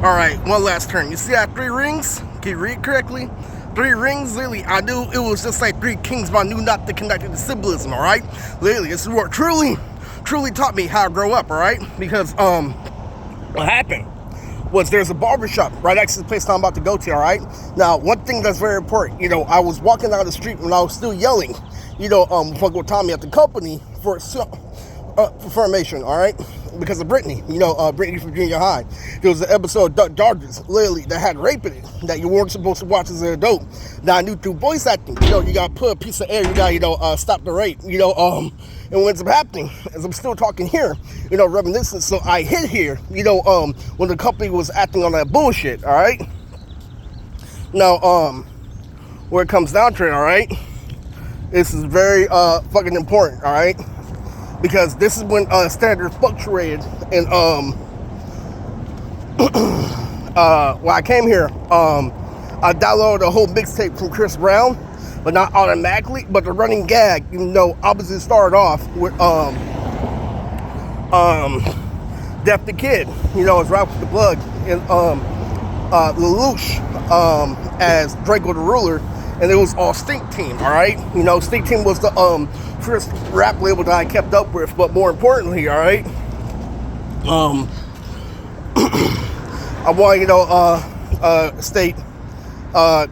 Alright, one last turn. You see that 3 rings? Can you read correctly? 3 rings, literally, I knew it was just like 3 kings, but I knew not to connect it to symbolism, alright? Literally, this is what truly taught me how to grow up, alright? Because, what happened was there's a barbershop right next to the place I'm about to go to, alright? Now, one thing that's very important, I was walking down the street when I was still yelling, with Uncle Tommy at the company for formation, alright? Because of Brittany, Brittany from junior high. There was an episode of Duck Dodgers, literally, that had rape in it, that you weren't supposed to watch as an adult. Now, I knew through voice acting, you gotta put a piece of air, you gotta, stop the rape, and what ends up happening, as I'm still talking here, reminiscent, so I hit here, when the company was acting on that bullshit, alright? Now, where it comes down to it, alright, this is very, fucking important, alright? Because this is when standards fluctuated, and when I came here, I downloaded a whole mixtape from Chris Brown, but not automatically. But the running gag, opposite started off with Def the Kid, it's Rap with the Blood, and Lelouch as Draco the Ruler, and it was all Stink Team, alright? Stink Team was the first rap label that I kept up with, but more importantly, alright, I want state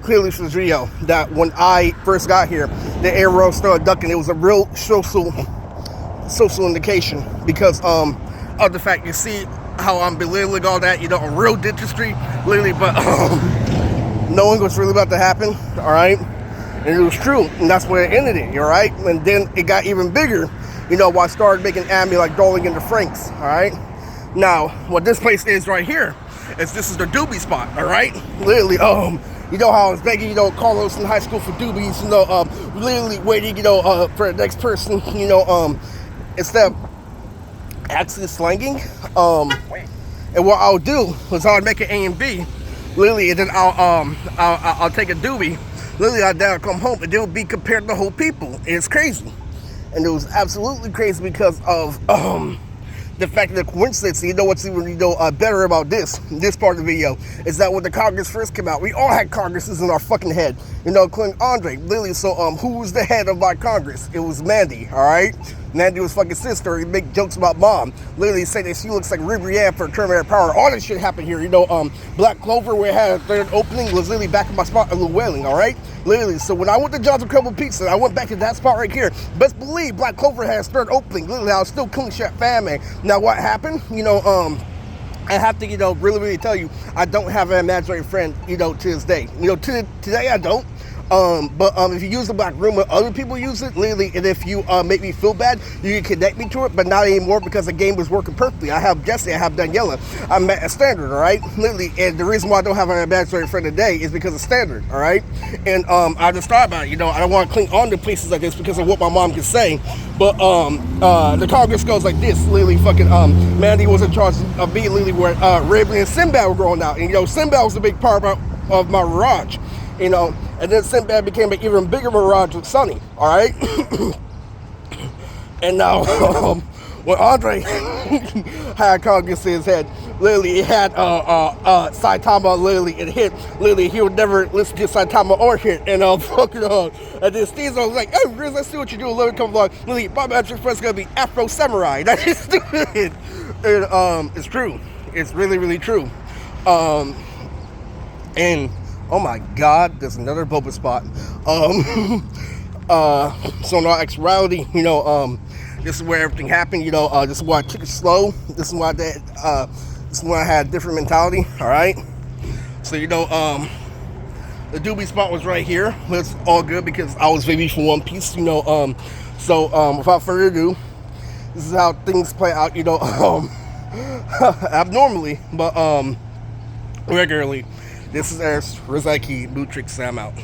clearly for this video that when I first got here, the arrow started ducking. It was a real social indication because of the fact, you see how I'm belittling all that, a real dentistry, literally, but knowing what's really about to happen, alright? And it was true, and that's where it ended it, alright? And then it got even bigger, when I started making anime like Darling in the Franxx, alright? Now, what this place is right here, this is the doobie spot, alright? Literally, how I was begging, Carlos in high school for doobies, literally waiting, for the next person, instead of actually slanging, and what I would do was I would make an A and B, literally, and then I'll take a doobie. Literally, I'd come home and they would be compared to whole people. It's crazy. And it was absolutely crazy because of the fact that the coincidence. What's even better about this part of the video is that when the Congress first came out, we all had Congresses in our fucking head, including Andre. Literally, so who was the head of my Congress? It was Mandy, alright? Mandy was fucking sister. He'd make jokes about mom. Literally say that she looks like Ribrianne for Terminator Power. All this shit happened here. Black Clover, where it had a third opening, was literally back in my spot a little wailing, alright? Literally, so when I went to John's Incredible Pizza, I went back to that spot right here. Best believe Black Clover had a third opening. Literally, I was still killing shit family. Now, what happened? I have to, really tell you, I don't have an imaginary friend, to this day. Today I don't. But if you use the black room when other people use it, literally, and if you make me feel bad, you can connect me to it, but not anymore because the game was working perfectly. I have Jesse, I have Daniela, I'm at a standard, alright? Literally, and the reason why I don't have an imaginary friend today is because of standard, alright? And I just thought about it, I don't want to cling on to places like this because of what my mom can say, but the Congress goes like this, literally fucking, Mandy was in charge of me, literally, where Raven and Sinbad were growing out, and Sinbad was a big part of my mirage. And then Sinbad became an even bigger mirage with Sunny, alright? And now, when Andre had Congress in his head, literally, it had Saitama, literally, it hit, literally, he would never listen to Saitama or hit, and and then Steve was like, hey, Riz, let's see what you do, let me come along, literally, my magic friend's gonna be Afro Samurai. That is stupid. And, it's true. It's really, really true. And, oh my God, there's another boba spot. So in all actuality, this is where everything happened. This is why I took it slow. This is why I had a different mentality. All right. So the doobie spot was right here. It's all good because I was baby for One Piece. So without further ado, this is how things play out. Abnormally, but regularly. This is Eris Rizaki Bootrix, Sam out.